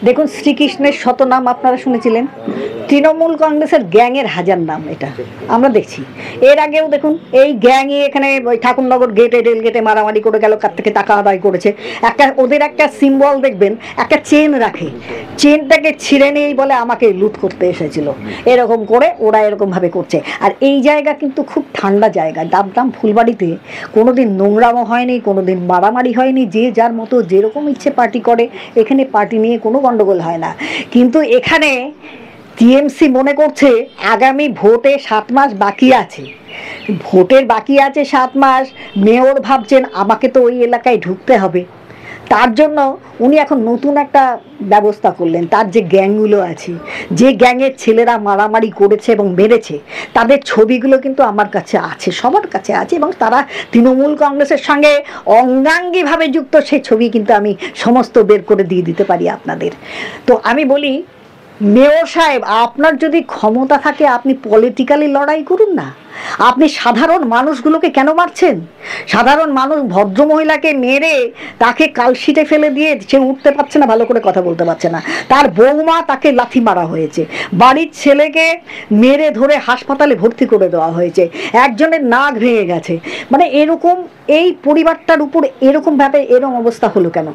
দেখুন, শ্রীকৃষ্ণের শতনাম আপনারা শুনেছিলেন, তৃণমূল কংগ্রেসের গ্যাংয়ের হাজার নাম এটা আমরা দেখছি। এর আগেও দেখুন এই গ্যাংই এখানে ওই ঠাকুরনগর গেটে রেল গেটে মারামারি করে গেল, কার থেকে টাকা আদায় করেছে। ওদের একটা সিম্বল দেখবেন, একটা চেন রাখে, চেনটাকে ছিঁড়ে নিয়েই বলে আমাকে লুট করতে এসেছিল, এরকম করে ওরা এরকমভাবে করছে। আর এই জায়গা কিন্তু খুব ঠান্ডা জায়গা, ডাবগ্রাম ফুলবাড়িতে কোনোদিন নোংরামো হয়নি, কোনোদিন মারামারি হয়নি, যে যার মতো যেরকম ইচ্ছে পার্টি করে, এখানে পার্টি নিয়ে কোনো গণ্ডগোল হয় না। কিন্তু এখানে টিএমসি মনে করছে আগামী ভোটে 7 মাস বাকি আছে, ভোটের বাকি আছে 7 মাস, মেয়র ভাবছেন আমাকে তো ওই এলাকায় ঢুকতে হবে, তার জন্য উনি এখন নতুন একটা ব্যবস্থা করলেন। তার যে গ্যাংগুলো আছে, যে গ্যাংয়ের ছেলেরা মারামারি করেছে এবং মেরেছে, তাদের ছবিগুলো কিন্তু আমার কাছে আছে, সবার কাছে আছে, এবং তারা তৃণমূল কংগ্রেসের সঙ্গে অঙ্গাঙ্গিভাবে যুক্ত, সেই ছবি কিন্তু আমি সমস্ত বের করে দিয়ে দিতে পারি আপনাদের। তো আমি বলি, মেয়র সাহেব, আপনার যদি ক্ষমতা থাকে আপনি পলিটিক্যালি লড়াই করুন না। আপনি সাধারণ মানুষগুলোকে কেন মারছেন? সাধারণ মানুষ ভদ্রমহিলাকে মেরে তাকে কালশিটে ফেলে দিয়ে সে উঠতে পারছে না, ভালো করে কথা বলতে পারছে না, তার বৌমা তাকে লাথি মারা হয়েছে, বাড়ির ছেলেকে মেরে ধরে হাসপাতালে ভর্তি করে দেওয়া হয়েছে, একজনের নাক ভেঙে গেছে। মানে এরকম এই পরিবারটার উপর এরকম অবস্থা হলো কেন?